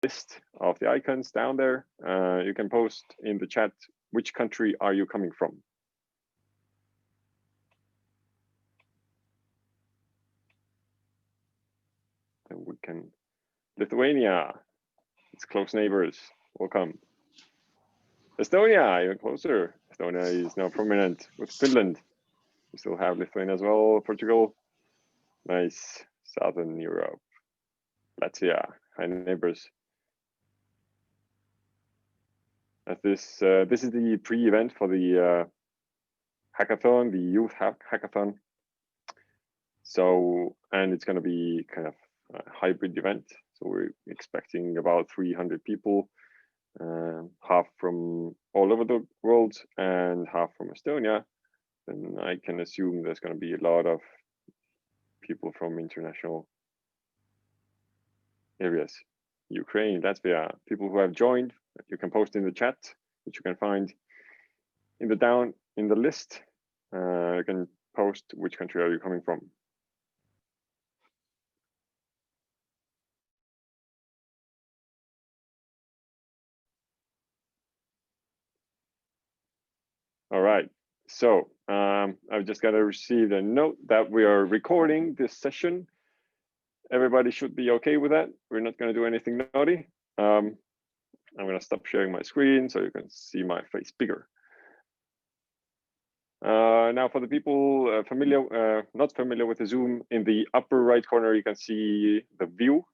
list of the icons down there. You can post in the chat, which country are you coming from? Then we can, Lithuania, it's close neighbors, welcome. Estonia, even closer. Estonia is now prominent with Finland. We still have Lithuania as well, Portugal. Nice, Southern Europe. Latvia, hi neighbors. This is the pre-event for the hackathon, the youth hackathon. So, and it's going to be kind of a hybrid event. So we're expecting about 300 people, half from all over the world and half from Estonia. And I can assume there's going to be a lot of people from international areas. Ukraine, Latvia, people who have joined, you can post in the chat, which you can find in the list. You can post which country are you coming from. All right, so I've just got to receive a note that we are recording this session. Everybody should be okay with that. We're not going to do anything naughty. I'm going to stop sharing my screen so you can see my face bigger. Now for the people not familiar with the Zoom, in the upper right corner, you can see the view.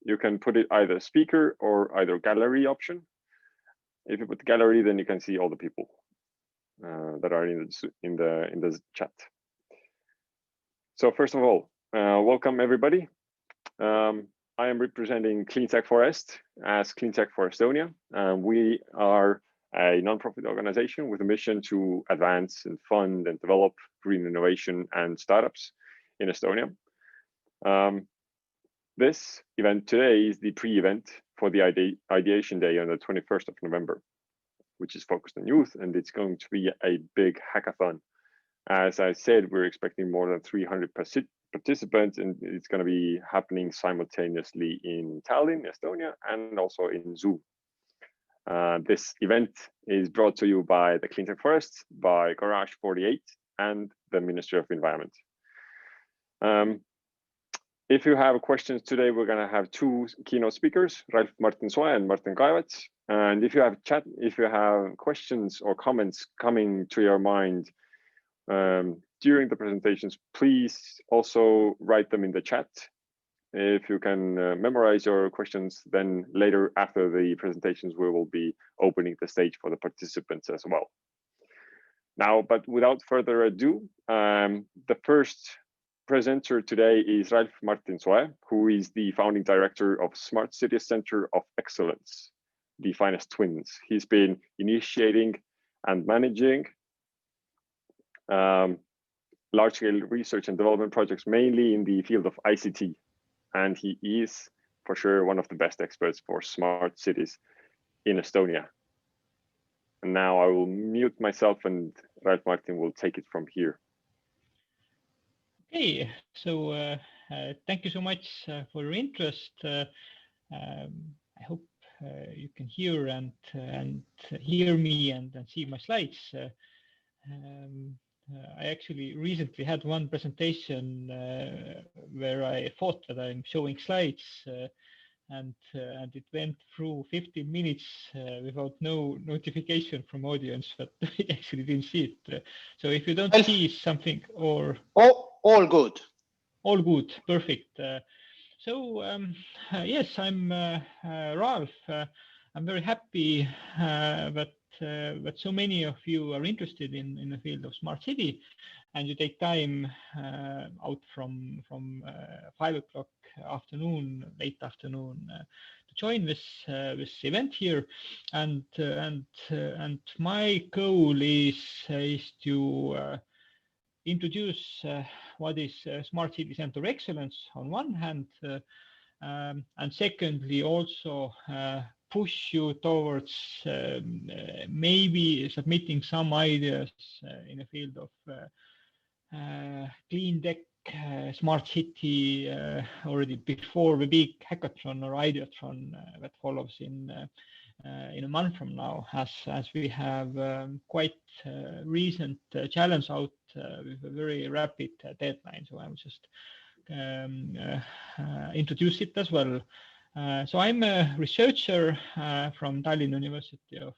You can put it either speaker or either gallery option. If you put gallery, then you can see all the people that are in the chat. So first of all, welcome everybody. I am representing Cleantech Forest as Cleantech for Estonia. We are a non-profit organization with a mission to advance and fund and develop green innovation and startups in Estonia. This event today is the pre-event for the Ideation Day on the 21st of November, which is focused on youth, and it's going to be a big hackathon. As I said, we're expecting more than 300 participants, and it's going to be happening simultaneously in Tallinn, Estonia, and also in Zoom. This event is brought to you by the Cleantech Forest, by Garage 48, and the Ministry of Environment. If you have questions today, we're going to have two keynote speakers, Ralf Marten and Marten Kaevats. And if you have questions or comments coming to your mind during the presentations, please also write them in the chat. If you can memorize your questions, then later after the presentations, we will be opening the stage for the participants as well. Now, but without further ado, the first presenter today is Ralf Marten, who is the founding director of Smart Cities Center of Excellence, the finest twins. He's been initiating and managing large-scale research and development projects, mainly in the field of ICT. And he is, for sure, one of the best experts for smart cities in Estonia. And now I will mute myself and Ralf Marten will take it from here. Okay, so thank you so much for your interest. I hope you can hear and hear me and see my slides. I actually recently had one presentation where I thought that I'm showing slides and it went through 15 minutes without no notification from audience, but I actually didn't see it. So if you don't see something or... All good. All good, perfect. Yes, I'm Ralf. I'm very happy that so many of you are interested in the field of smart city, and you take time out from 5 o'clock afternoon, late afternoon, to join this event here. And my goal is to introduce what is Smart City Center of Excellence on one hand, and secondly also push you towards maybe submitting some ideas in the field of clean tech smart city already before the big hackathon or ideathon that follows in a month from now, as we have quite recent challenge out with a very rapid deadline. So I will just introduce it as well. So I'm a researcher from Tallinn University of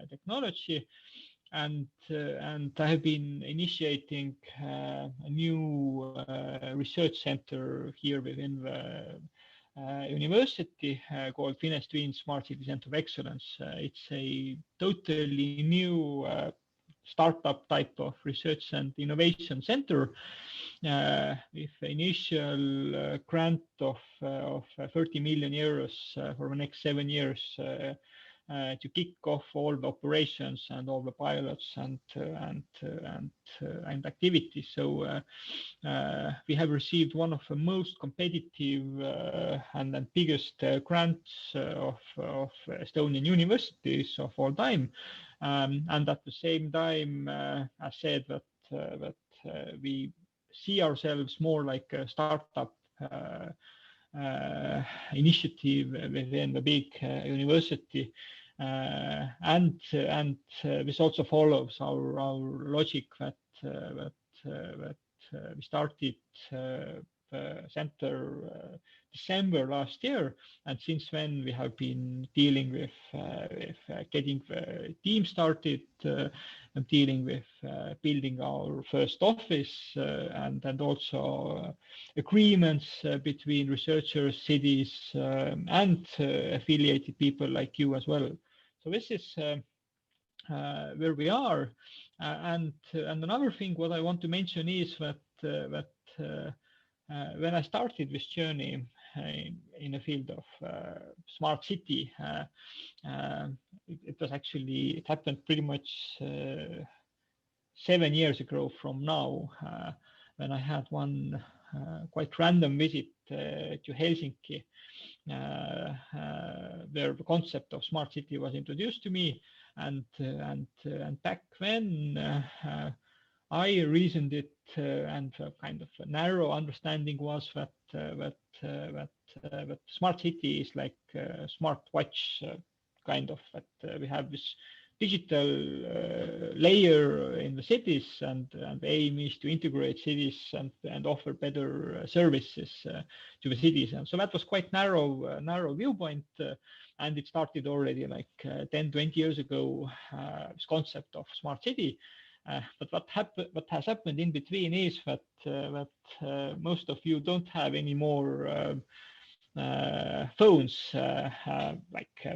Technology, and I have been initiating a new research center here within the university called Finestream Smart City Center of Excellence. It's a totally new startup type of research and innovation center with initial grant of 30 million euros for the next 7 years to kick off all the operations and all the pilots and activities. So we have received one of the most competitive and biggest grants of Estonian universities of all time, and at the same time, I said that we see ourselves more like a startup initiative within the big university, and this also follows our logic that we started the center December last year, and since then we have been dealing with getting the team started and dealing with building our first office and also agreements between researchers, cities, and affiliated people like you as well. So this is where we are. And another thing what I want to mention is that when I started this journey in the field of smart city, it happened pretty much 7 years ago from now, when I had one quite random visit to Helsinki, where the concept of smart city was introduced to me, and back then I reasoned it, and kind of a narrow understanding was that smart city is like a smart watch, kind of, that we have this digital layer in the cities, and the aim is to integrate cities and offer better services to the cities. And so that was quite narrow viewpoint, and it started already like 10-20 years ago, this concept of smart city. But what has happened in between is that most of you don't have any more phones.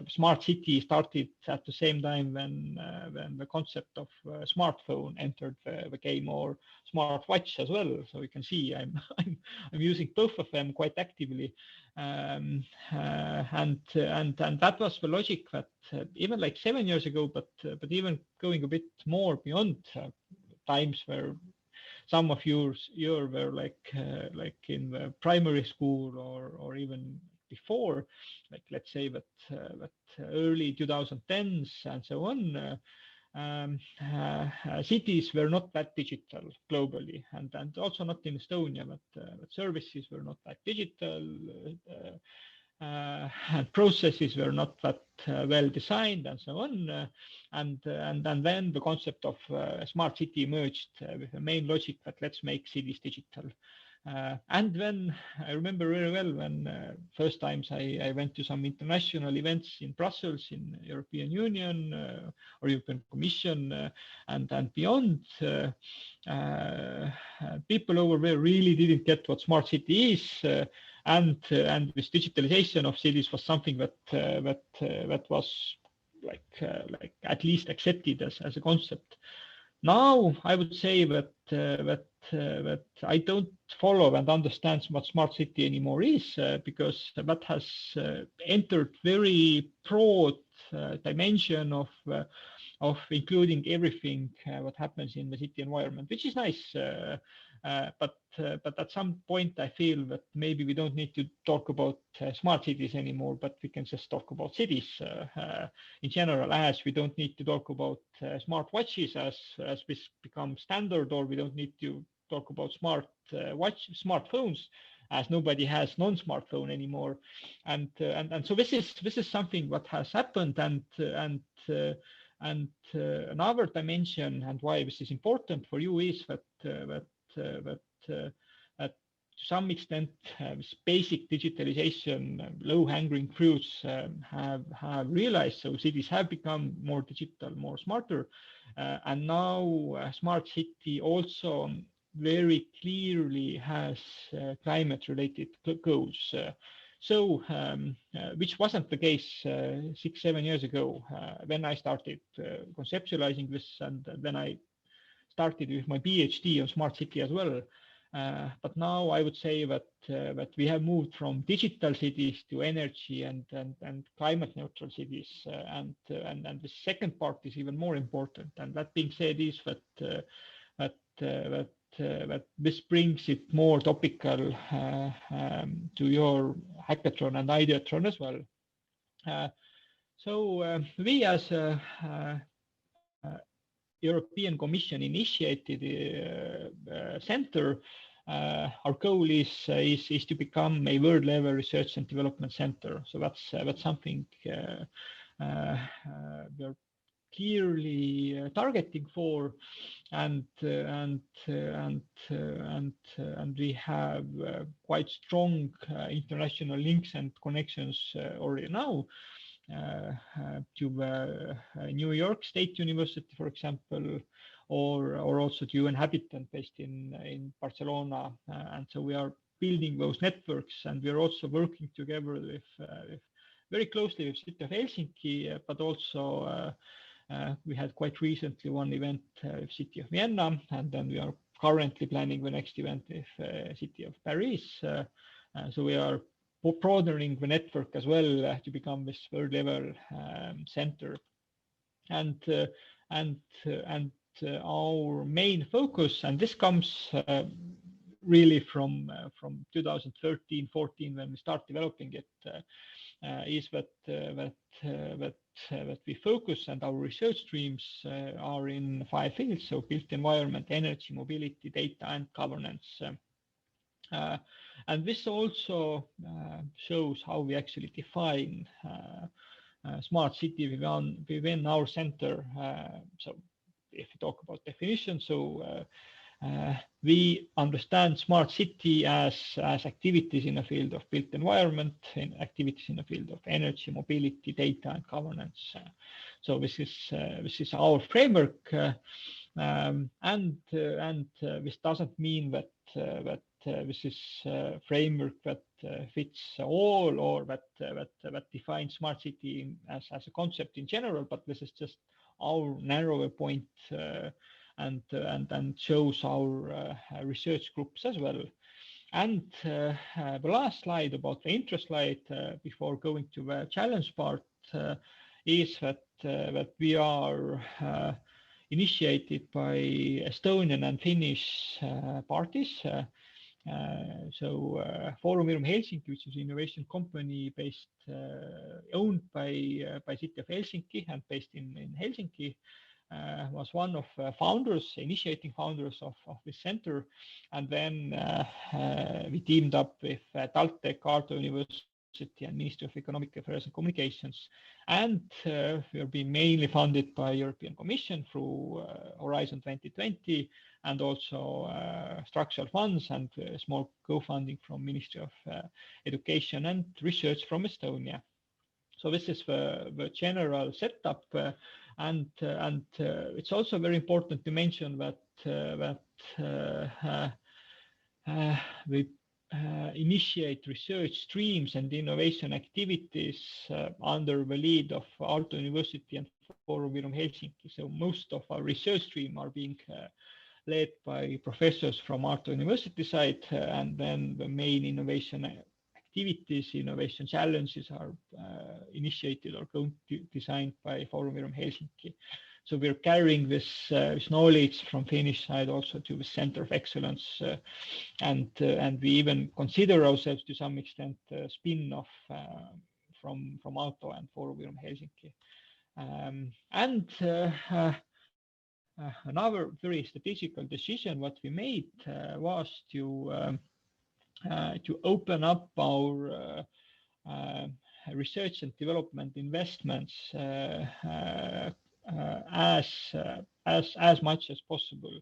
Smart city started at the same time when the concept of smartphone entered the game, or smartwatch as well. So you can see I'm using both of them quite actively, and that was the logic that even like 7 years ago, but even going a bit more beyond, times where some of you were like in the primary school or even before, like let's say that early 2010s and so on, cities were not that digital globally, and also not in Estonia, but services were not that digital, and processes were not that well designed, and so on. And then the concept of a smart city emerged with the main logic that let's make cities digital. And when I remember very well when first times I went to some international events in Brussels, in European Union or European Commission and beyond, people over there really didn't get what smart city is. And this digitalization of cities was something that was like at least accepted as a concept. Now I would say that I don't follow and understand what smart city anymore is, because that has entered very broad dimension of including everything what happens in the city environment, which is nice. But at some point I feel that maybe we don't need to talk about smart cities anymore, but we can just talk about cities in general, as we don't need to talk about smart watches as this becomes standard, or we don't need to talk about smartphones, as nobody has non-smartphone anymore, and so this is something what has happened, and another dimension and why this is important for you is that to some extent this basic digitalization, low-hanging fruits have realized. So cities have become more digital, more smarter, and now smart city also very clearly has climate-related goals. Which wasn't the case 6-7 years ago when I started conceptualizing this, and then I started with my PhD on smart city as well. But now I would say that we have moved from digital cities to energy and climate neutral cities, and the second part is even more important. And that being said, is that this brings it more topical to your hackathon and ideathon as well. We as a European Commission initiated center. Our goal is to become a world level research and development center. So that's something we're clearly targeting for, and we have quite strong international links and connections already now to New York State University, for example, or also to UN Habitat based in Barcelona, and so we are building those networks, and we are also working together with very closely with City of Helsinki, but also we had quite recently one event with City of Vienna, and then we are currently planning the next event with City of Paris. So we are broadening the network as well to become this world level center, and our main focus, and this comes really from 2013-14 when we start developing it, is that we focus, and our research streams are in 5 fields: so built environment, energy, mobility, data, and governance. And this also shows how we actually define smart city within our center. So if you talk about definition, so we understand smart city as activities in the field of built environment, and activities in the field of energy, mobility, data, and governance. So this is our framework, and this doesn't mean that this is a framework that fits all, or that defines smart city as a concept in general, but this is just our narrower point, and shows our research groups as well. And the last slide about the intro slide before going to the challenge part is that we are initiated by Estonian and Finnish parties. Forum Helsinki, which is an innovation company based, owned by City of Helsinki and based in Helsinki, was one of initiating founders of this center. And then we teamed up with Cleantech, Aalto University, and Ministry of Economic Affairs and Communications. And we are being mainly funded by European Commission through Horizon 2020, and also structural funds and small co-funding from Ministry of Education and Research from Estonia. So this is the general setup, and it's also very important to mention that we initiate research streams and innovation activities under the lead of Aalto University and Forum Helsinki. So most of our research stream are being led by professors from Aalto University side, and then the main innovation activities, innovation challenges are initiated or designed by Forum Helsinki. So we're carrying this knowledge from Finnish side also to the Center of Excellence, and we even consider ourselves to some extent a spin-off from Aalto and Forum Helsinki. another very strategical decision what we made was to open up our research and development investments as much as possible.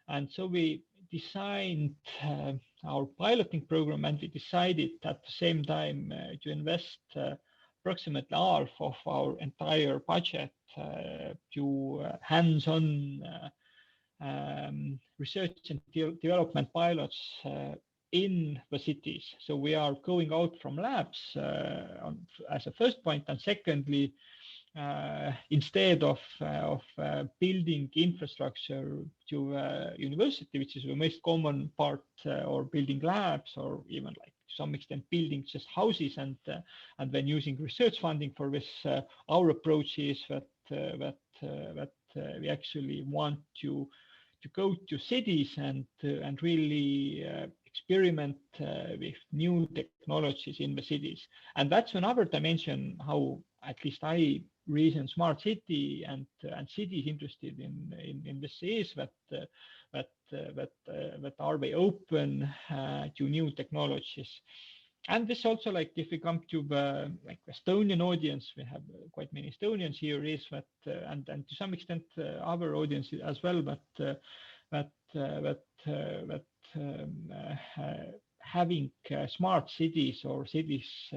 And so we designed our piloting program, and we decided at the same time to invest approximately half of our entire budget to hands-on research and development pilots in the cities. So we are going out from labs as a first point, and secondly, instead of building infrastructure to university, which is the most common part, or building labs, or even like to some extent building just houses, and then using research funding for this, our approach is that we actually want to go to cities and really experiment with new technologies in the cities. And that's another dimension how at least I reason smart city and cities interested in this is that are they open to new technologies. And this also, like if we come to the like Estonian audience, we have quite many Estonians here, is that and to some extent other audiences as well, but having smart cities or cities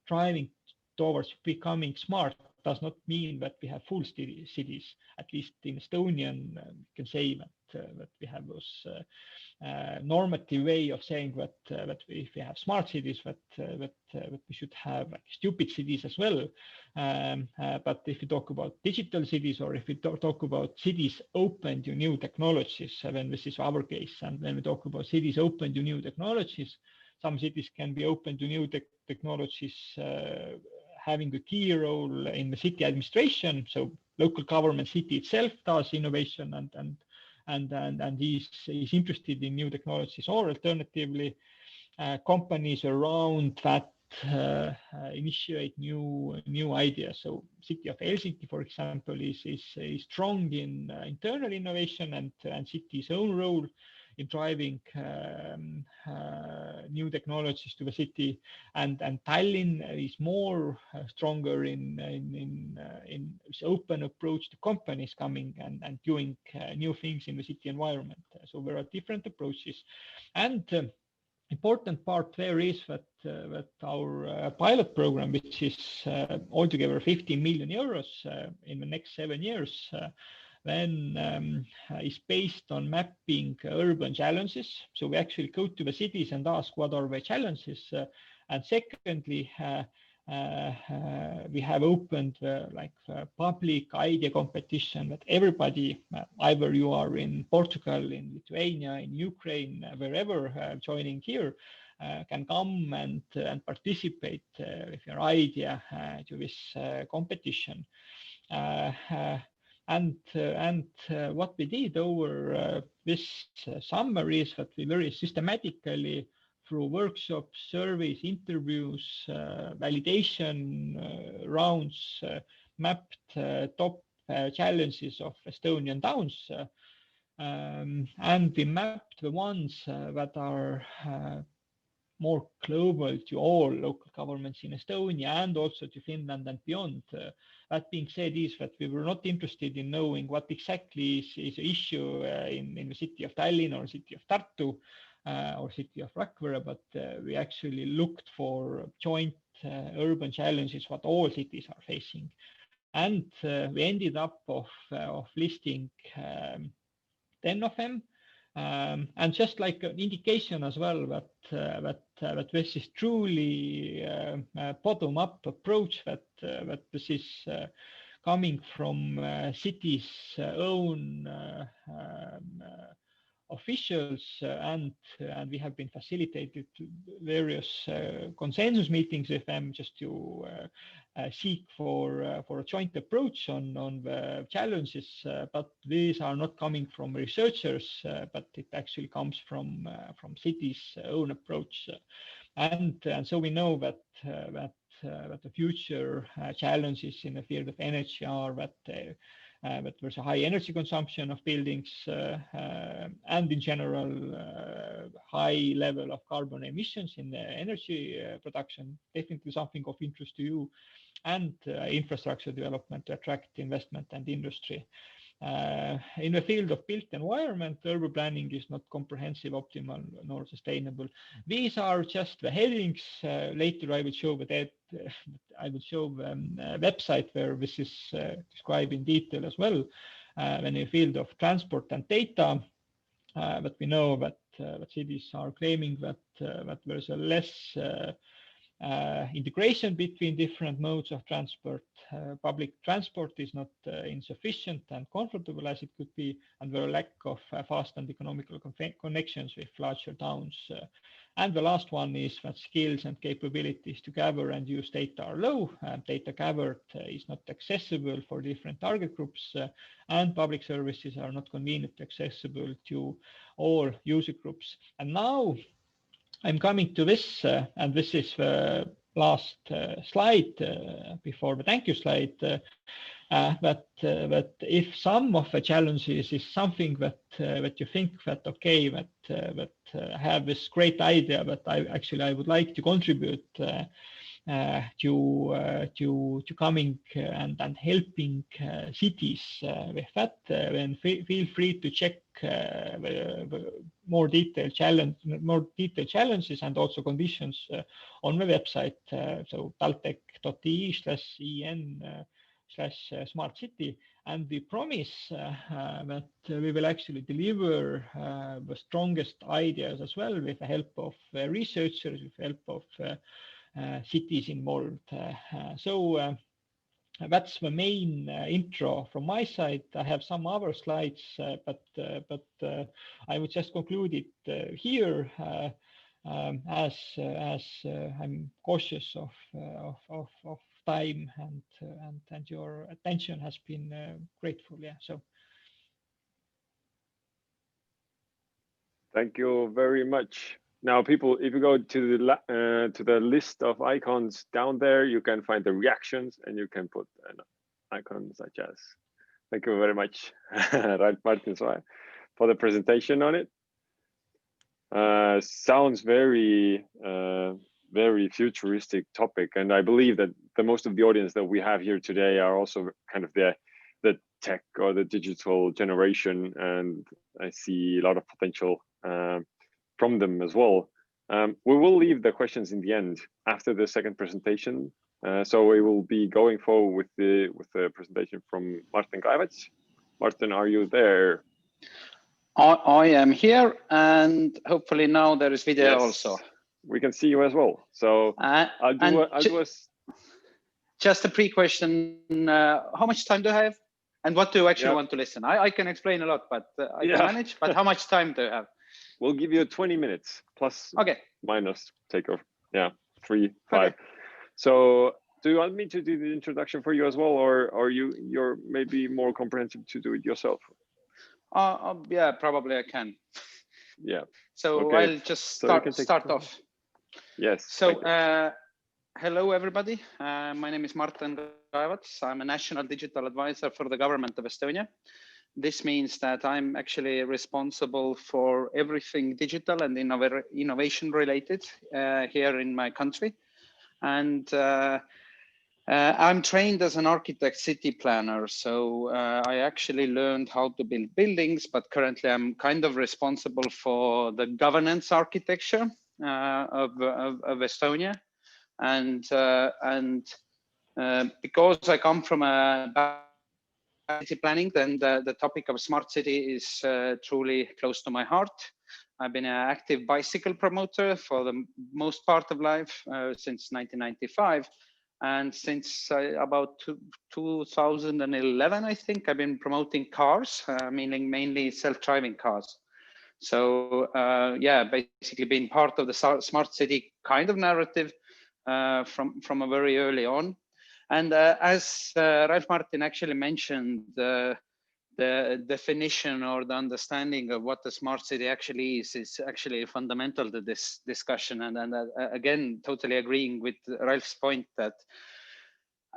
driving towards becoming smart does not mean that we have full cities. At least in Estonian, we can say that we have those normative way of saying that if we have smart cities, that we should have like stupid cities as well. But if you talk about digital cities, or if we talk about cities open to new technologies, then this is our case. And when we talk about cities open to new technologies, some cities can be open to new technologies, having a key role in the city administration. So local government, city itself does innovation and is interested in new technologies, or alternatively, companies around that initiate new ideas. So city of Helsinki, for example, is strong in internal innovation and city's own role in driving new technologies to the city, and Tallinn is more stronger in this open approach to companies coming and doing new things in the city environment. So there are different approaches, and important part there is that our pilot program, which is altogether 15 million euros in the next 7 years, then is based on mapping urban challenges. So we actually go to the cities and ask what are the challenges. And secondly, we have opened public idea competition that everybody, either you are in Portugal, in Lithuania, in Ukraine, wherever joining here, can come and participate with your idea to this competition. And what we did over this summer is that we very systematically, through workshops, surveys, interviews, validation rounds, mapped top challenges of Estonian towns. And we mapped the ones that are more global to all local governments in Estonia and also to Finland and beyond. That being said, is that we were not interested in knowing what exactly is the issue in the city of Tallinn or city of Tartu or city of Rakvere, but we actually looked for joint urban challenges what all cities are facing. And we ended up of listing 10 of them. And just like an indication as well that this is truly a bottom-up approach, that this is coming from cities' own officials, and we have been facilitated various consensus meetings with them just to seek for a joint approach on the challenges, but these are not coming from researchers, but it actually comes from cities' own approach, and so we know that the future challenges in the field of energy are that but there's a high energy consumption of buildings and in general high level of carbon emissions in the energy production, definitely something of interest to you, and infrastructure development to attract investment and industry. In the field of built environment, urban planning is not comprehensive, optimal, nor sustainable. These are just the headings. Later, I will show the website where this is described in detail as well. In the field of transport and data, but we know that cities are claiming that there's a less integration between different modes of transport. Public transport is not insufficient and comfortable as it could be, and there are lack of fast and economical connections with larger towns. And the last one is that skills and capabilities to gather and use data are low. Data gathered is not accessible for different target groups, and public services are not conveniently accessible to all user groups. And now I'm coming to this, and this is the last slide before the thank you slide. But if some of the challenges is something that you think that okay, that have this great idea that I would like to contribute to coming and helping cities with that, then feel free to check the more detailed challenges and also conditions on the website. So taltech.ee/en/smart city, and we promise that we will actually deliver the strongest ideas as well with the help of researchers, with the help of cities involved. So that's the main intro from my side. I have some other slides, but I would just conclude it here as I'm cautious of time, and your attention has been grateful. Yeah. So. Thank you very much. Now, people, if you go to the list of icons down there, you can find the reactions, and you can put an icon such as. Thank you very much, Ralf, Marten, for the presentation on it. Sounds very futuristic topic, and I believe that the most of the audience that we have here today are also kind of the tech or the digital generation, and I see a lot of potential from them as well. We will leave the questions in the end after the second presentation. So we will be going forward with the presentation from Marten Kaevats. Marten, are you there? I am here, and hopefully now there is video also. We can see you as well. So I'll do just a pre-question. How much time do I have? And what do you actually want to listen? I can explain a lot, but I can manage. But how much time do you have? We'll give you 20 minutes plus minus takeoff. Yeah, 3, 5. Okay. So do you want me to do the introduction for you as well, or you're maybe more comprehensive to do it yourself? Yeah, probably I can. Yeah. So I'll just start off. Yes. So hello everybody. My name is Marten Kaevats. I'm a national digital advisor for the government of Estonia. This means that I'm actually responsible for everything digital and innovation related here in my country. And I'm trained as an architect city planner. So I actually learned how to build buildings, but currently I'm kind of responsible for the governance architecture of Estonia. And because I come from a city planning, then the topic of smart city is truly close to my heart. I've been an active bicycle promoter for the most part of life since 1995. And since about 2011, I think, I've been promoting cars, meaning mainly self-driving cars. So yeah, basically being part of the smart city kind of narrative from a very early on. And as Ralf Marten actually mentioned, the definition or the understanding of what the smart city actually is actually fundamental to this discussion. And again, totally agreeing with Ralf's point that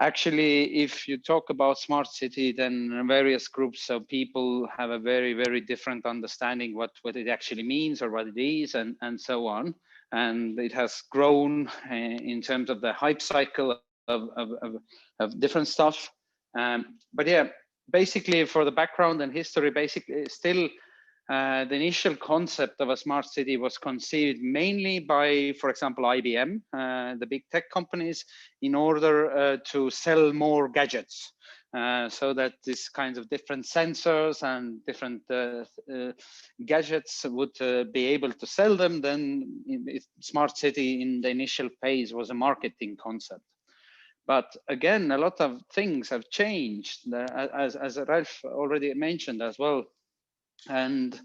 Actually, if you talk about smart city, then various groups of people have a very, very different understanding what it actually means or what it is, and so on. And it has grown in terms of the hype cycle of different stuff. But yeah, basically for the background and history, basically still the initial concept of a smart city was conceived mainly by, for example, IBM, the big tech companies, in order to sell more gadgets. So that these kinds of different sensors and different gadgets would be able to sell them. Then smart city in the initial phase was a marketing concept. But again, a lot of things have changed, as Ralf already mentioned as well. And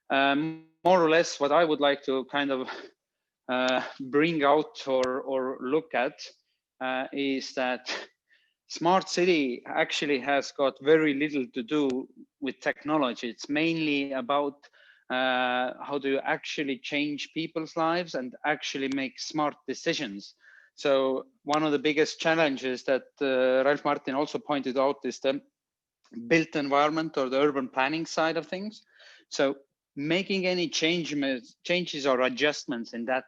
more or less what I would like to kind of bring out or look at is that smart city actually has got very little to do with technology. It's mainly about how do you actually change people's lives and actually make smart decisions. So one of the biggest challenges that Ralf Martin also pointed out is the built environment or the urban planning side of things. So making any changes or adjustments in that,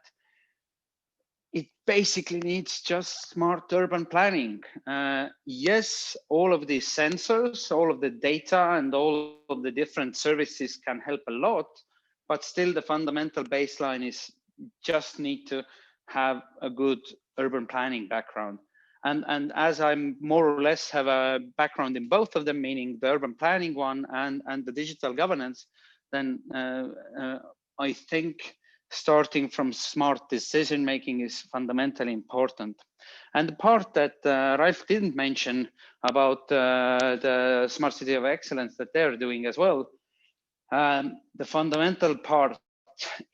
it basically needs just smart urban planning. Yes, all of these sensors, all of the data and all of the different services can help a lot, but still the fundamental baseline is just need to have a good urban planning background. And as I'm more or less have a background in both of them, meaning the urban planning one and the digital governance, then I think starting from smart decision making is fundamentally important. And the part that Ralf didn't mention about the Smart City of Excellence that they're doing as well, the fundamental part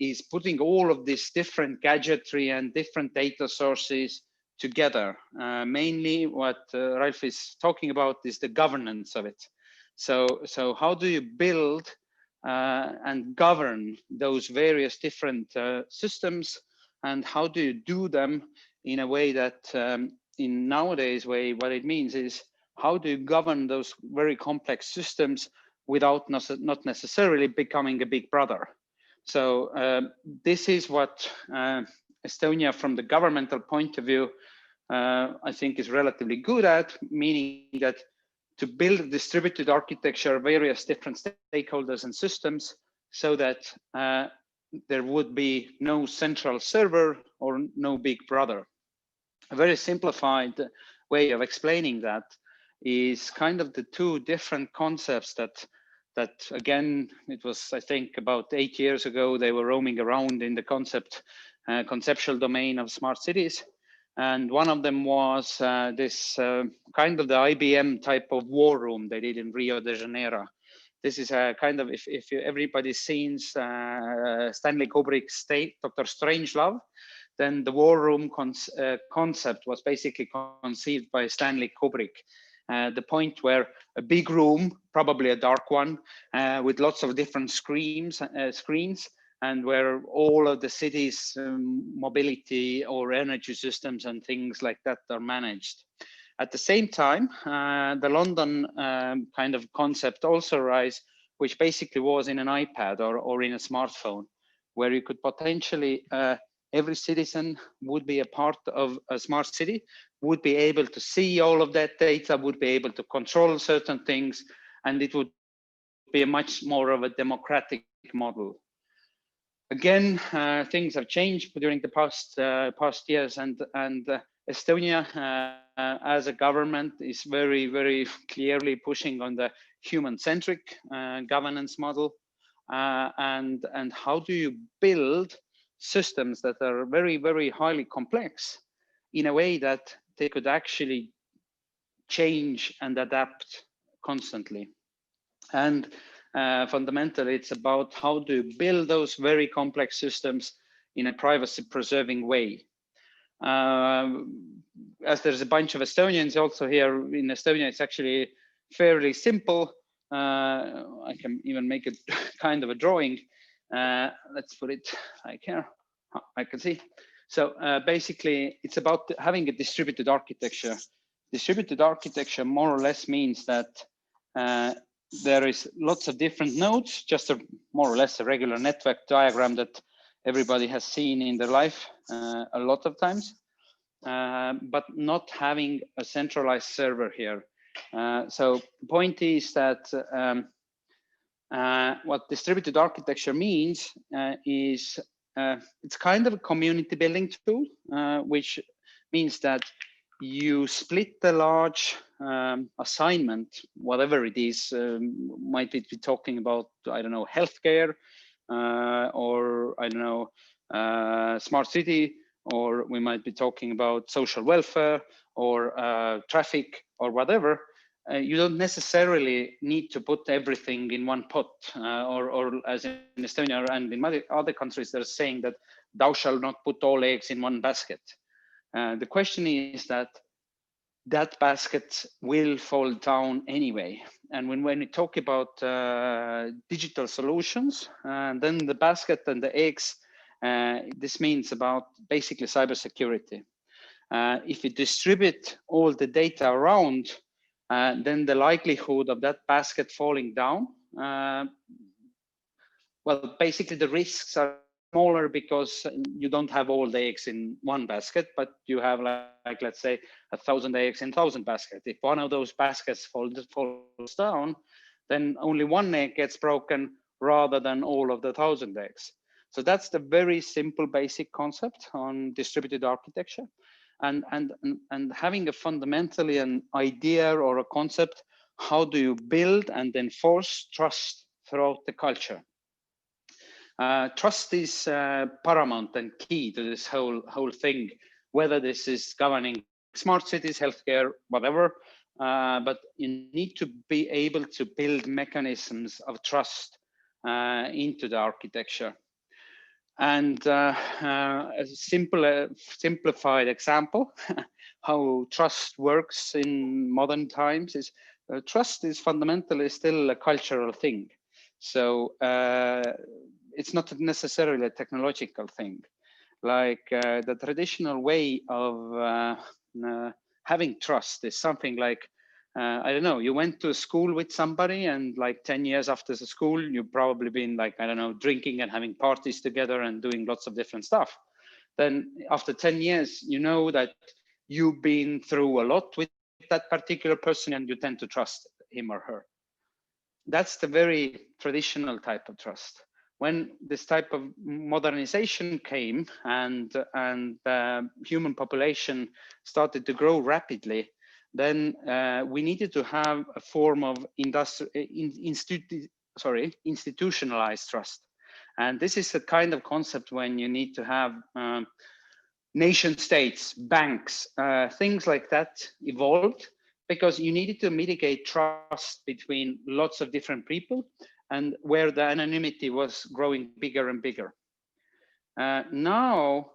is putting all of these different gadgetry and different data sources together. Mainly what Ralf is talking about is the governance of it. So how do you build and govern those various different systems, and how do you do them in a way that in nowadays way, what it means is how do you govern those very complex systems without not necessarily becoming a big brother. So this is what Estonia from the governmental point of view I think is relatively good at, meaning that to build a distributed architecture of various different stakeholders and systems so that there would be no central server or no big brother. A very simplified way of explaining that is kind of the two different concepts that again, it was, I think, about 8 years ago, they were roaming around in the conceptual domain of smart cities. And one of them was this kind of the IBM type of war room they did in Rio de Janeiro. This is a kind of, if everybody's seen Stanley Kubrick's Dr. Strangelove, then the war room concept was basically conceived by Stanley Kubrick. The point where a big room, probably a dark one, with lots of different screens, and where all of the city's mobility or energy systems and things like that are managed. At the same time, the London kind of concept also arose, which basically was in an iPad or in a smartphone, where you could potentially, every citizen would be a part of a smart city, would be able to see all of that data, would be able to control certain things, and it would be a much more of a democratic model. Again, things have changed during the past years, and Estonia, as a government, is very, very clearly pushing on the human-centric governance model, and how do you build systems that are very, very highly complex in a way that they could actually change and adapt constantly. And fundamentally, it's about how do you build those very complex systems in a privacy preserving way. As there's a bunch of Estonians also here in Estonia, it's actually fairly simple. I can even make it kind of a drawing. Let's put it like here. I can see. So basically, it's about having a distributed architecture distributed architecture more or less means that there is lots of different nodes, just more or less a regular network diagram that everybody has seen in their life a lot of times, but not having a centralized server here. So the point is that what distributed architecture means is it's kind of a community building tool, which means that you split the large assignment, whatever it is, might be talking about, I don't know, healthcare, or I don't know, smart city, or we might be talking about social welfare or traffic or whatever. You don't necessarily need to put everything in one pot, or as in Estonia and in other countries, they're saying that thou shalt not put all eggs in one basket. The question is that basket will fall down anyway. And when we talk about digital solutions, then the basket and the eggs, this means about basically cybersecurity. If you distribute all the data around, then the likelihood of that basket falling down, well, basically the risks are smaller because you don't have all the eggs in one basket, but you have like let's say 1,000 eggs in 1,000 baskets. If one of those baskets falls down, then only one egg gets broken rather than all of the 1,000 eggs. So that's the very simple basic concept on distributed architecture. And having a fundamentally an idea or a concept, how do you build and enforce trust throughout the culture? Trust is paramount and key to this whole thing, whether this is governing smart cities, healthcare, whatever, but you need to be able to build mechanisms of trust into the architecture. And a simplified example how trust works in modern times is trust is fundamentally still a cultural thing. So it's not necessarily a technological thing. Like the traditional way of having trust is something like, I don't know, you went to school with somebody and like 10 years after the school, you've probably been like, I don't know, drinking and having parties together and doing lots of different stuff. Then after 10 years, you know that you've been through a lot with that particular person and you tend to trust him or her. That's the very traditional type of trust. When this type of modernization came and human population started to grow rapidly, then we needed to have a form of institutionalized trust. And this is the kind of concept when you need to have nation states, banks, things like that evolved, because you needed to mitigate trust between lots of different people and where the anonymity was growing bigger and bigger. Now,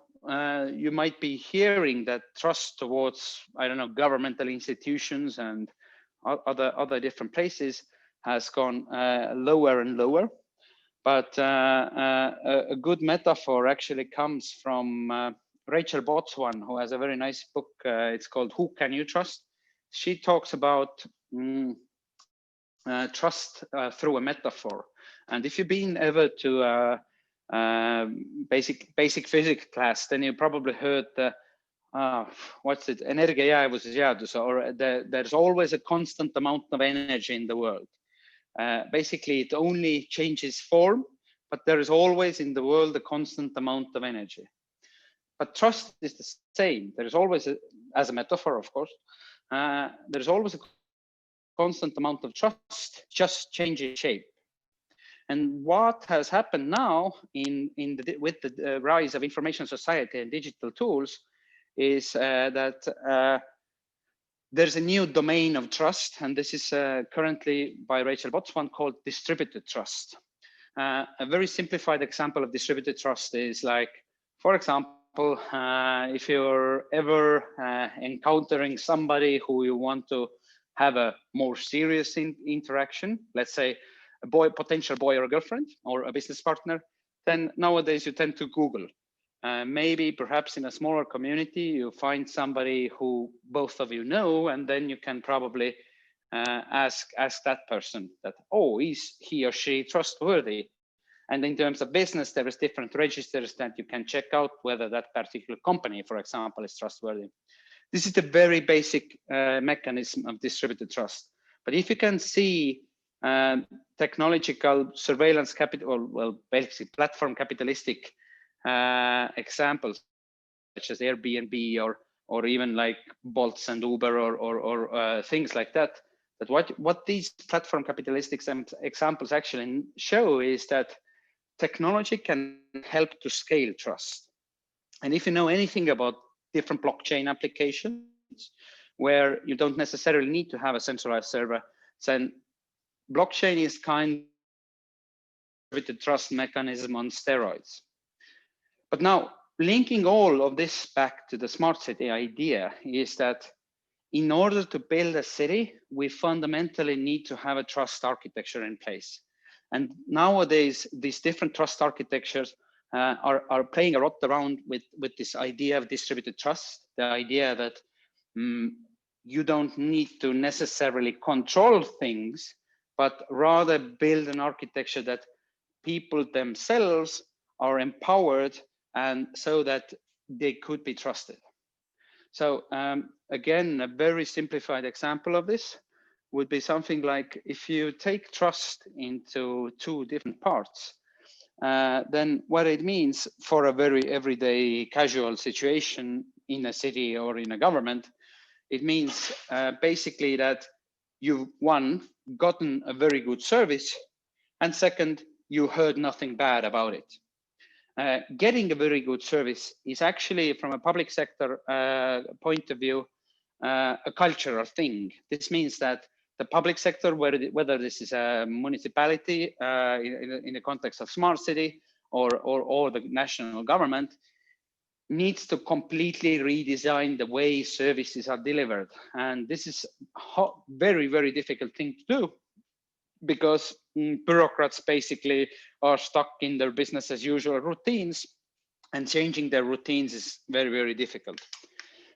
you might be hearing that trust towards, I don't know, governmental institutions and other different places has gone lower and lower. But a good metaphor actually comes from Rachel Botswan, who has a very nice book. It's called Who Can You Trust? She talks about trust through a metaphor. And if you've been ever to basic physics class, then you probably heard the what's it, energiajäävuse, or there's always a constant amount of energy in the world. Basically, it only changes form, but there is always in the world a constant amount of energy. But trust is the same. There is always, as a metaphor, of course, there's always a constant amount of trust, just changing shape. And what has happened now with the rise of information society and digital tools is that there's a new domain of trust, and this is currently by Rachel Botswan called distributed trust. A very simplified example of distributed trust is like, for example, if you're ever encountering somebody who you want to have a more serious interaction, let's say a potential boy or girlfriend or a business partner, then nowadays you tend to Google. Maybe perhaps in a smaller community, you find somebody who both of you know, and then you can probably ask that person that, oh, is he or she trustworthy? And in terms of business, there is different registers that you can check out whether that particular company, for example, is trustworthy. This is the very basic mechanism of distributed trust. But if you can see technological surveillance capital, well, basically platform capitalistic examples such as Airbnb or even like Bolts and Uber or things like that, that what these platform capitalistic examples actually show is that technology can help to scale trust. And if you know anything about different blockchain applications where you don't necessarily need to have a centralized server, then blockchain is kind of the trust mechanism on steroids. But now, linking all of this back to the smart city idea is that in order to build a city, we fundamentally need to have a trust architecture in place. And nowadays, these different trust architectures are playing a lot around with this idea of distributed trust, the idea that you don't need to necessarily control things, but rather build an architecture that people themselves are empowered and so that they could be trusted. So again, a very simplified example of this would be something like if you take trust into two different parts, then what it means for a very everyday casual situation in a city or in a government, it means basically that you've, one, gotten a very good service, and second, you heard nothing bad about it. Getting a very good service is actually, from a public sector point of view, a cultural thing. This means that the public sector, whether this is a municipality in the context of smart city or the national government, needs to completely redesign the way services are delivered. And this is a very, very difficult thing to do because bureaucrats basically are stuck in their business as usual routines, and changing their routines is very, very difficult.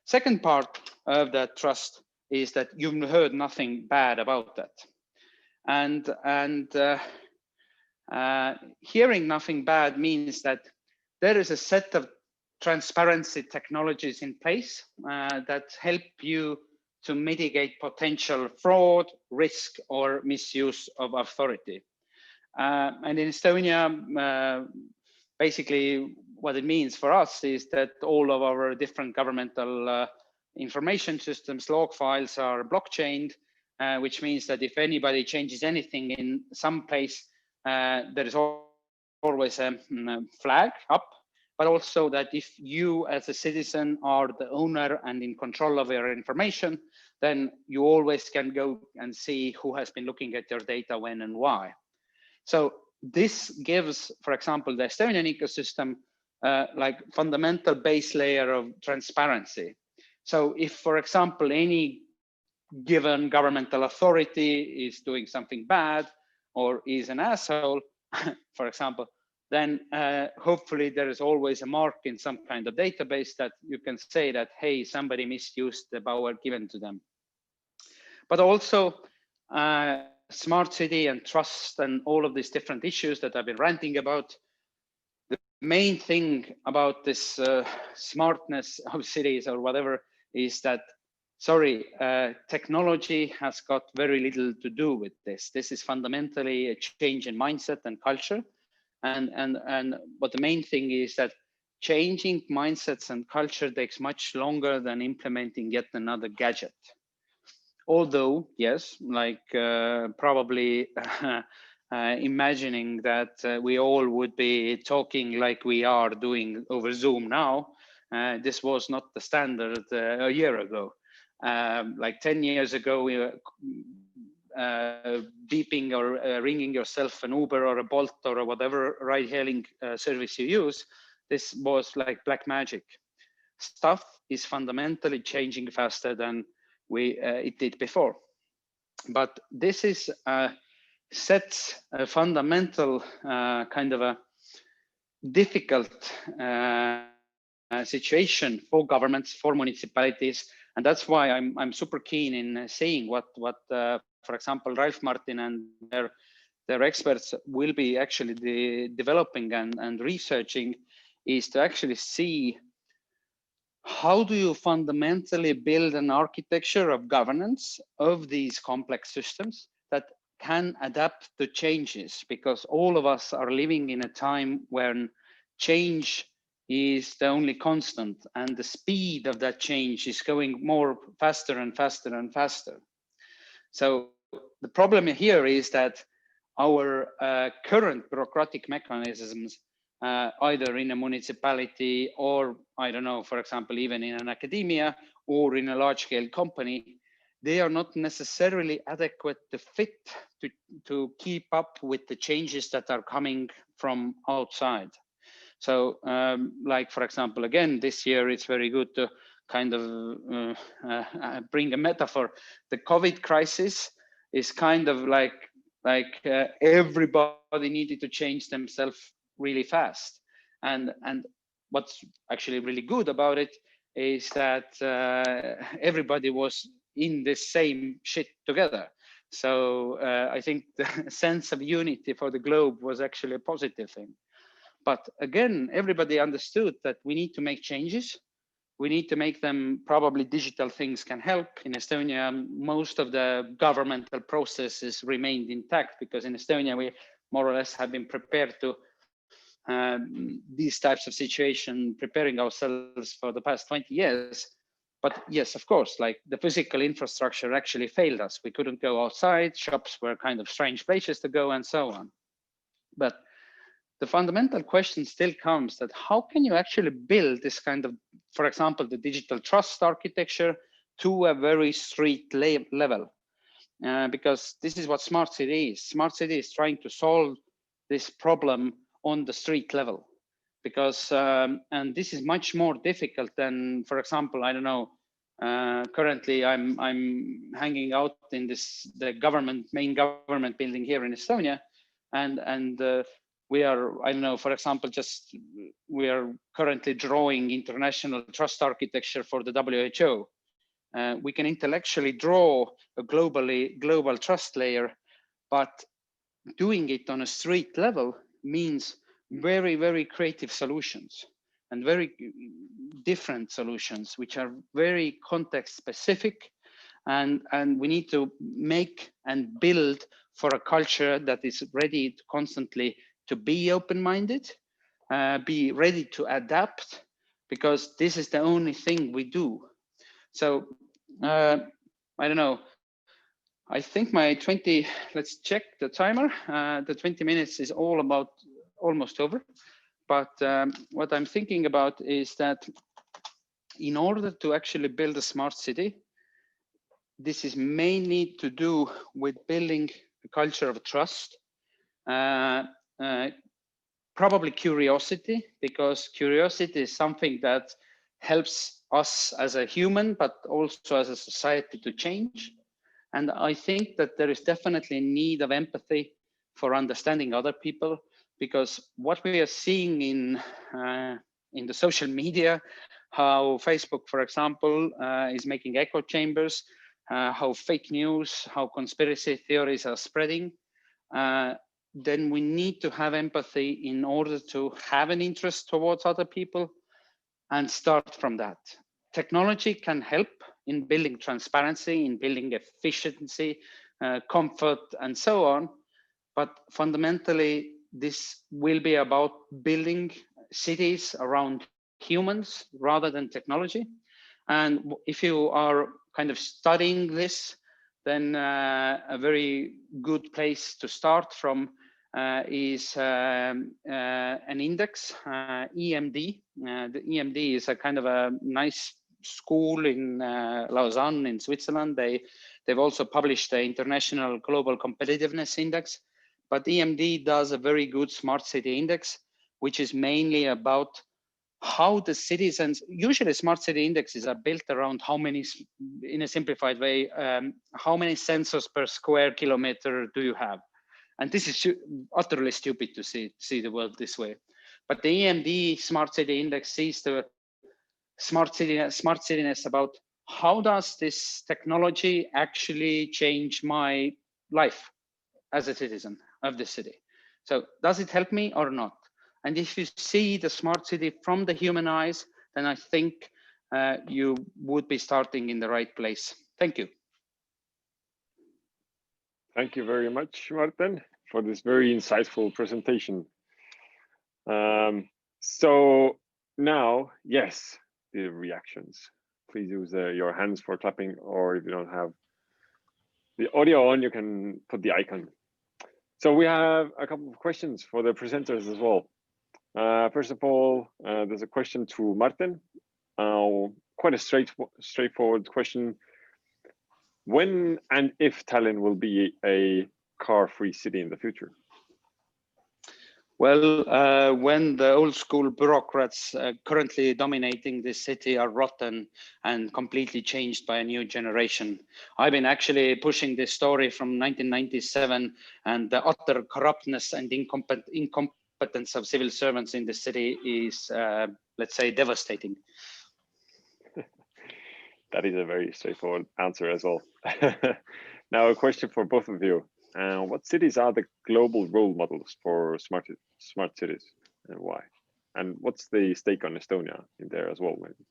Second part of that trust is that you've heard nothing bad about that. And hearing nothing bad means that there is a set of transparency technologies in place that help you to mitigate potential fraud, risk, or misuse of authority. And in Estonia, basically what it means for us is that all of our different governmental information systems, log files are blockchained, which means that if anybody changes anything in some place, there is always a flag up, but also that if you as a citizen are the owner and in control of your information, then you always can go and see who has been looking at your data, when and why. So this gives, for example, the Estonian ecosystem like fundamental base layer of transparency. So if, for example, any given governmental authority is doing something bad or is an asshole, for example, then hopefully there is always a mark in some kind of database that you can say that, hey, somebody misused the power given to them. But also smart city and trust and all of these different issues that I've been ranting about. The main thing about this smartness of cities or whatever is that, sorry, technology has got very little to do with this. This is fundamentally a change in mindset and culture. But the main thing is that changing mindsets and culture takes much longer than implementing yet another gadget. Although, yes, like probably imagining that we all would be talking like we are doing over Zoom now, this was not the standard a year ago. Like 10 years ago, we were beeping or ringing yourself an Uber or a Bolt or whatever ride-hailing service you use. This was like black magic. Stuff is fundamentally changing faster than it did before. But this is sets a fundamental kind of a difficult situation for governments, for municipalities, and that's why I'm super keen in seeing what for example, Ralf, Martin, and their experts will be actually developing and researching, is to actually see how do you fundamentally build an architecture of governance of these complex systems that can adapt to changes, because all of us are living in a time when change is the only constant, and the speed of that change is going more faster and faster and faster. So the problem here is that our current bureaucratic mechanisms, either in a municipality or, I don't know, for example, even in an academia or in a large-scale company, they are not necessarily adequate to fit to keep up with the changes that are coming from outside. So like, for example, again, this year, it's very good to kind of bring a metaphor. The COVID crisis is kind of like everybody needed to change themselves really fast. And what's actually really good about it is that everybody was in the same shit together. So I think the sense of unity for the globe was actually a positive thing. But again, everybody understood that we need to make changes. We need to make them, probably digital things can help. In Estonia, most of the governmental processes remained intact, because in Estonia, we more or less have been prepared to these types of situation, preparing ourselves for the past 20 years. But yes, of course, like the physical infrastructure actually failed us. We couldn't go outside, shops were kind of strange places to go and so on. But the fundamental question still comes that how can you actually build this kind of, for example, the digital trust architecture to a very street level? Because this is what smart city is. Smart city is trying to solve this problem on the street level, because, and this is much more difficult than, for example, I don't know, currently I'm hanging out in the main government building here in Estonia, and we are, I don't know, for example, we are currently drawing international trust architecture for the WHO. We can intellectually draw a global trust layer, but doing it on a street level means very, very creative solutions and very different solutions, which are very context specific. And we need to make and build for a culture that is ready to constantly to be open-minded, be ready to adapt, because this is the only thing we do. So I don't know, I think my 20, let's check the timer. The 20 minutes is almost over. But what I'm thinking about is that in order to actually build a smart city, this is mainly to do with building a culture of trust, probably curiosity, because curiosity is something that helps us as a human, but also as a society to change. And I think that there is definitely a need of empathy for understanding other people, because what we are seeing in the social media, how Facebook, for example, is making echo chambers, how fake news, how conspiracy theories are spreading, then we need to have empathy in order to have an interest towards other people and start from that. Technology can help in building transparency, in building efficiency, comfort, and so on. But fundamentally, this will be about building cities around humans rather than technology. And if you are kind of studying this, then a very good place to start from is an index, EMD. The EMD is a kind of a nice school in Lausanne in Switzerland. They've also published the International Global Competitiveness Index, but EMD does a very good smart city index, which is mainly about how the citizens, usually smart city indexes are built around how many, in a simplified way, how many sensors per square kilometer do you have? And this is utterly stupid to see the world this way. But the EMD Smart City Index sees the smart cityness about how does this technology actually change my life as a citizen of the city. So does it help me or not? And if you see the smart city from the human eyes, then I think you would be starting in the right place. Thank you. Thank you very much, Marten, for this very insightful presentation. So now, yes, the reactions. Please use your hands for clapping, or if you don't have the audio on, you can put the icon. So we have a couple of questions for the presenters as well. First of all, there's a question to Marten. Quite a straightforward question. When and if Tallinn will be a car-free city in the future? Well, when the old school bureaucrats currently dominating this city are rotten and completely changed by a new generation. I've been actually pushing this story from 1997, and the utter corruptness and incompetence of civil servants in the city is, let's say, devastating. That is a very straightforward answer as well. Now a question for both of you. What cities are the global role models for smart cities, and why? And what's the stake on Estonia in there as well, maybe?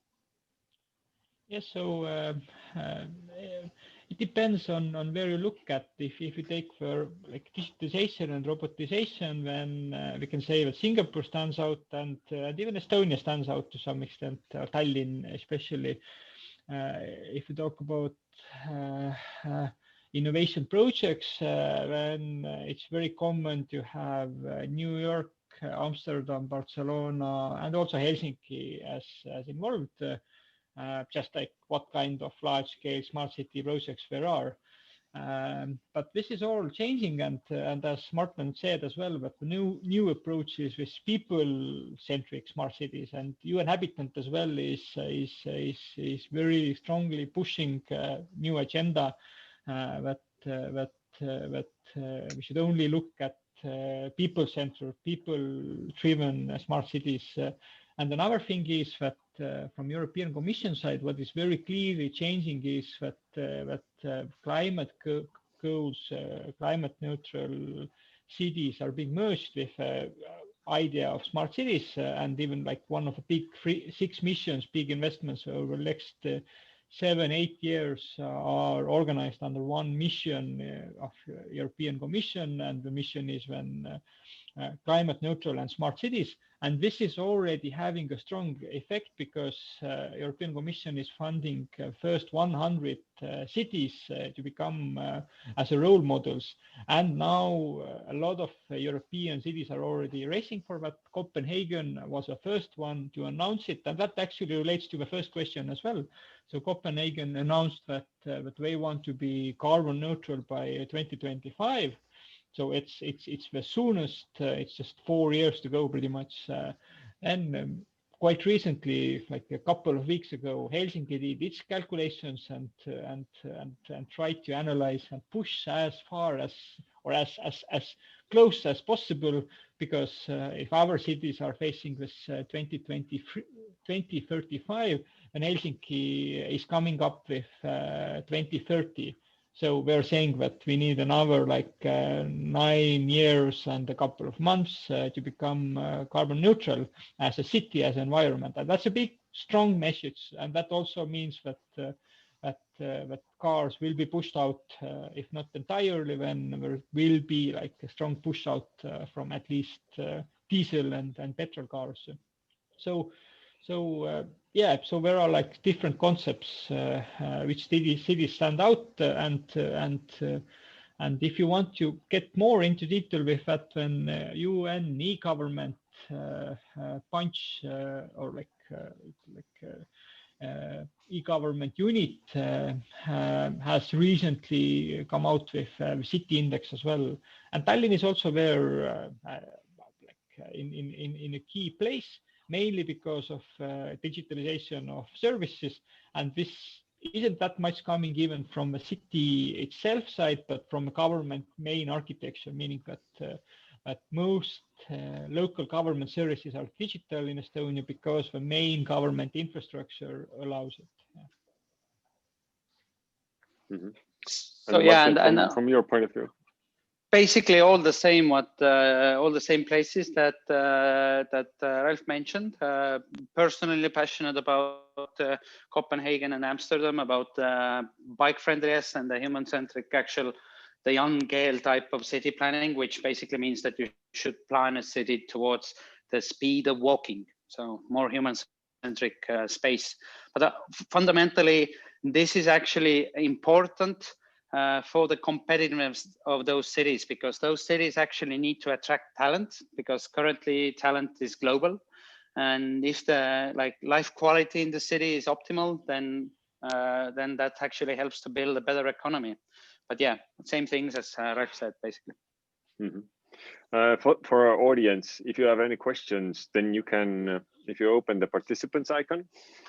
Yes, so it depends on where you look at. If you take for like digitization and robotization, then we can say that Singapore stands out, and even Estonia stands out to some extent, Tallinn especially. If you talk about innovation projects, then it's very common to have New York, Amsterdam, Barcelona, and also Helsinki as involved, just like what kind of large-scale smart city projects there are. But this is all changing, and as Marten said as well, but the new approaches with people-centric smart cities, and UN Habitat as well is very strongly pushing new agenda that we should only look at people-centered, people-driven smart cities. And another thing is that from European Commission side, what is very clearly changing is that climate goals, climate neutral cities are being merged with idea of smart cities, and even like one of the big 6 missions, big investments over the next 7-8 years are organized under one mission of European Commission, and the mission is when climate neutral and smart cities. And this is already having a strong effect because European Commission is funding first 100 cities to become as a role models. And now a lot of European cities are already racing for that. Copenhagen was the first one to announce it. And that actually relates to the first question as well. So Copenhagen announced that they want to be carbon neutral by 2025. So it's the soonest. It's just 4 years to go, pretty much. And quite recently, like a couple of weeks ago, Helsinki did its calculations and tried to analyze and push as far as, or as close as possible, because if our cities are facing this 2035, and Helsinki is coming up with 2030. So we're saying that we need another like 9 years and a couple of months to become carbon neutral as a city, as an environment. And that's a big, strong message. And that also means that that cars will be pushed out, if not entirely, then there will be like a strong push out from at least diesel and petrol cars. So yeah, so there are like different concepts which cities stand out, and if you want to get more into detail with that, then UN e-government punch or e-government unit has recently come out with city index as well, and Tallinn is also there in a key place, mainly because of digitalization of services. And this isn't that much coming even from the city itself side, but from the government main architecture, meaning that but most local government services are digital in Estonia because the main government infrastructure allows it. Mm-hmm. So yeah, and from your point of view, basically all the same all the same places that Ralf mentioned. Personally passionate about Copenhagen and Amsterdam, about bike friendliness and the human-centric the young Gale type of city planning, which basically means that you should plan a city towards the speed of walking, so more human-centric space. But fundamentally, this is actually important for the competitiveness of those cities, because those cities actually need to attract talent, because currently talent is global. And if the life quality in the city is optimal, then that actually helps to build a better economy. But yeah, same things as Ralf said, basically. Mm-hmm. For our audience, if you have any questions, then you can, if you open the participants icon,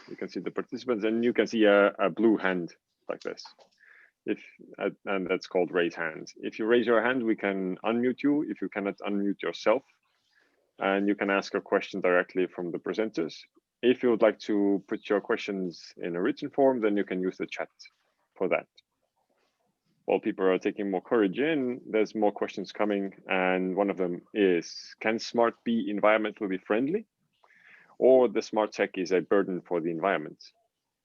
you can see the participants, and you can see a blue hand like this. And that's called raise hand. If you raise your hand, we can unmute you. If you cannot unmute yourself, and you can ask a question directly from the presenters. If you would like to put your questions in a written form, then you can use the chat for that. While people are taking more courage in, there's more questions coming, and one of them is, can smart be environmentally friendly, or the smart tech is a burden for the environment?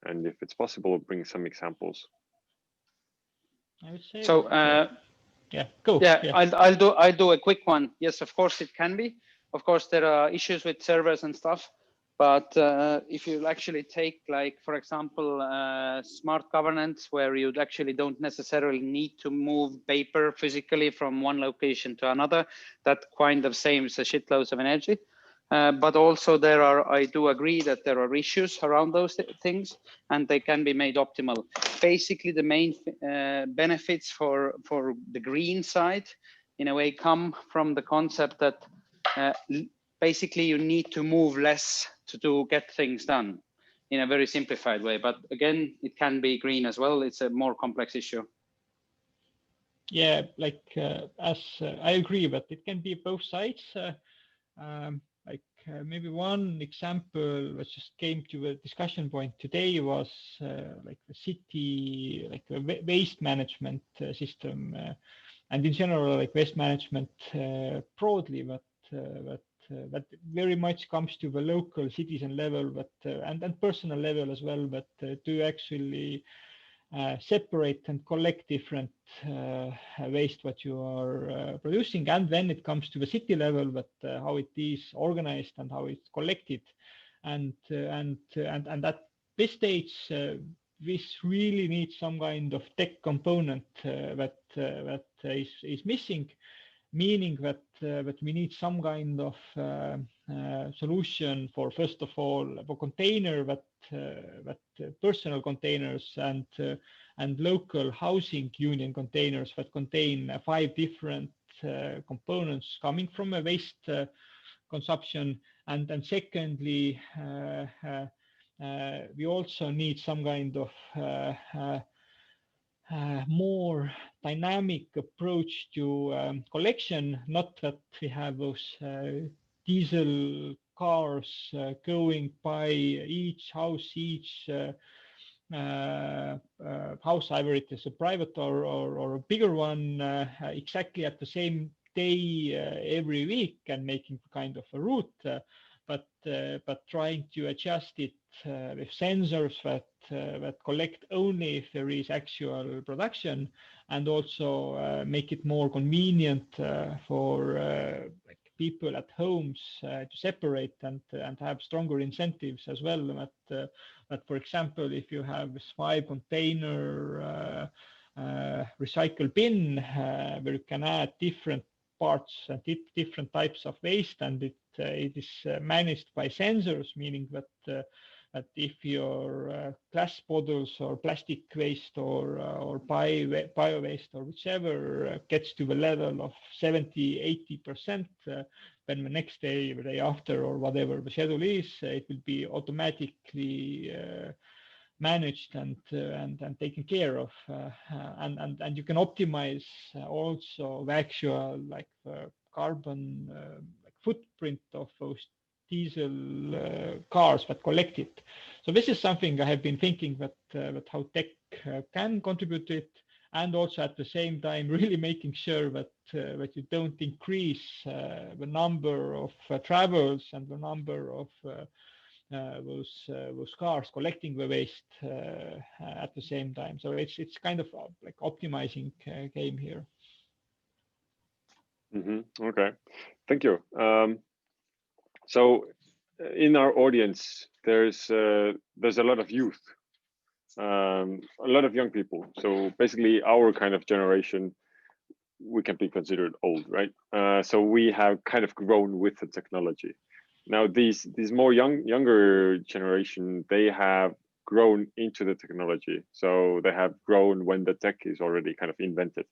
And if it's possible, bring some examples. I would say so. Yeah, go. Yeah, I'll do a quick one. Yes, of course it can be. Of course, there are issues with servers and stuff. But if you actually take, for example, smart governance, where you actually don't necessarily need to move paper physically from one location to another, that kind of saves a shitloads of energy. But also I do agree that there are issues around those things, and they can be made optimal. Basically, the main benefits for the green side, in a way, come from the concept that basically you need to move less to get things done, in a very simplified way. But again, it can be green as well. It's a more complex issue. Yeah, as I agree, but it can be both sides. Maybe one example that just came to a discussion point today was the city, the waste management system, and in general, waste management broadly, but very much comes to the local citizen level, but and personal level as well, but to actually separate and collect different waste what you are producing, and then it comes to the city level, but how it is organized and how it's collected, and at this stage this really needs some kind of tech component that is missing, meaning that we need some kind of solution for, first of all, for container that personal containers and local housing union containers that contain 5 different components coming from a waste consumption, and then secondly we also need some kind of more dynamic approach to collection, not that we have those diesel cars going by each house, house, either it is a private or a bigger one, exactly at the same day every week, and making kind of a route, but trying to adjust it with sensors that collect only if there is actual production, and also make it more convenient for people at homes to separate and have stronger incentives as well. But for example, if you have 5 container recycle bin where you can add different parts and different types of waste, and it is managed by sensors, meaning that if your glass bottles or plastic waste or bio waste or whichever gets to the level of 70-80%, then the next day, the day after, or whatever the schedule is, it will be automatically managed and taken care of, and you can optimize also the actual carbon footprint of those diesel cars that collect it. So this is something I have been thinking that how tech can contribute to it, and also at the same time really making sure that that you don't increase the number of travels and the number of those cars collecting the waste at the same time. So it's kind of like optimizing game here. Okay, thank you. So in our audience, there's a lot of youth, a lot of young people. So basically, our kind of generation, we can be considered old, right? So we have kind of grown with the technology. Now these more younger generation, they have grown into the technology. So they have grown when the tech is already kind of invented.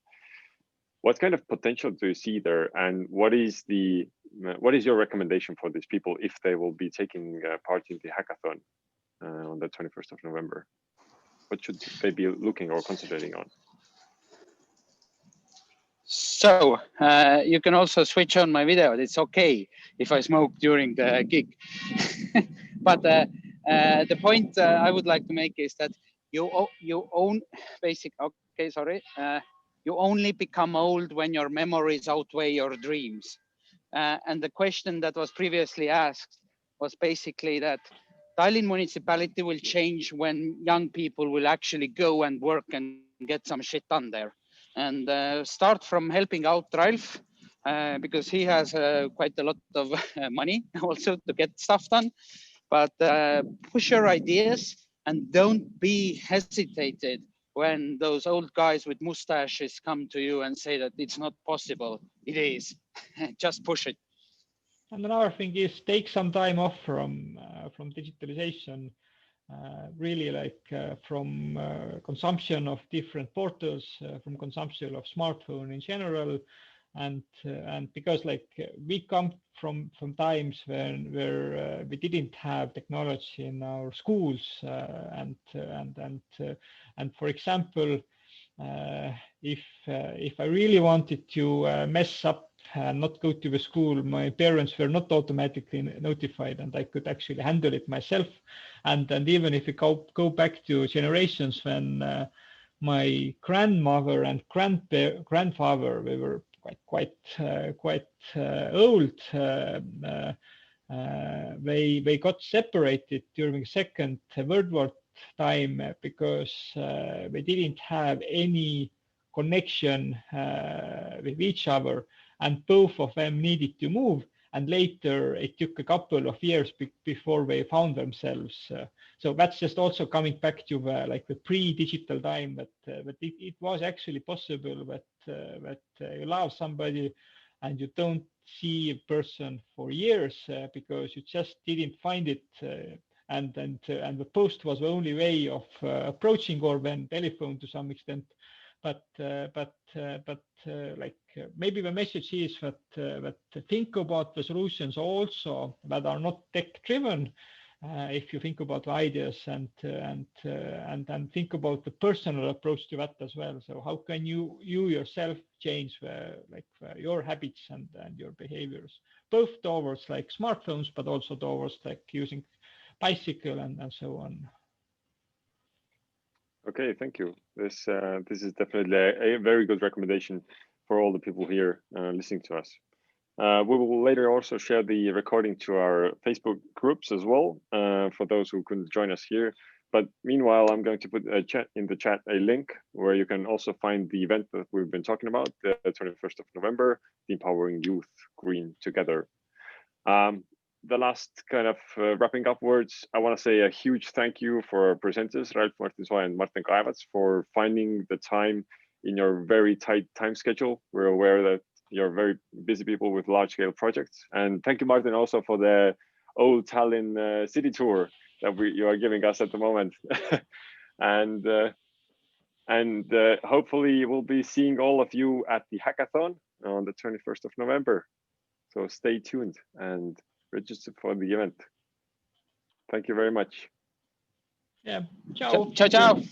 What kind of potential do you see there, and what is your recommendation for these people if they will be taking part in the hackathon on the 21st of November? What should they be looking or concentrating on? So you can also switch on my video. It's okay if I smoke during the gig. But the point I would like to make is that you own basic. Okay, sorry. You only become old when your memories outweigh your dreams. And the question that was previously asked was basically that Tallinn municipality will change when young people will actually go and work and get some shit done there. And start from helping out Ralf, because he has quite a lot of money also to get stuff done. But push your ideas and don't be hesitated when those old guys with mustaches come to you and say that it's not possible. It is. Just push it. And another thing is take some time off from digitalization. Really like from consumption of different portals, from consumption of smartphone in general, and because like we come from times where we didn't have technology in our schools, and for example, if I really wanted to mess up and not go to the school, my parents were not automatically notified, and I could actually handle it myself. And even if we go back to generations when my grandmother and grandfather, they were quite old, they got separated during Second World War time because they didn't have any connection with each other, and both of them needed to move, and later it took a couple of years before they found themselves. So that's just also coming back to like the pre-digital time, that it was actually possible that you love somebody and you don't see a person for years because you just didn't find it, and the post was the only way of approaching, or then telephone to some extent. But like maybe the message is that think about the solutions also that are not tech driven. If you think about ideas and think about the personal approach to that as well. So how can you yourself change your habits and your behaviors, both towards like smartphones, but also towards like using bicycle and so on. Okay, thank you. This is definitely a very good recommendation for all the people here listening to us. We will later also share the recording to our Facebook groups as well, for those who couldn't join us here. But meanwhile, I'm going to put in the chat a link where you can also find the event that we've been talking about, the 21st of November, the Empowering Youth Green Together. The last kind of wrapping up words, I want to say a huge thank you for our presenters, Ralf, and Marten Kaevats, for finding the time in your very tight time schedule. We're aware that you're very busy people with large scale projects. And thank you, Marten, also for the Old Tallinn city tour that you are giving us at the moment. and hopefully we'll be seeing all of you at the hackathon on the 21st of November. So stay tuned and register for the event. Thank you very much. Yeah. Ciao. Ciao, ciao.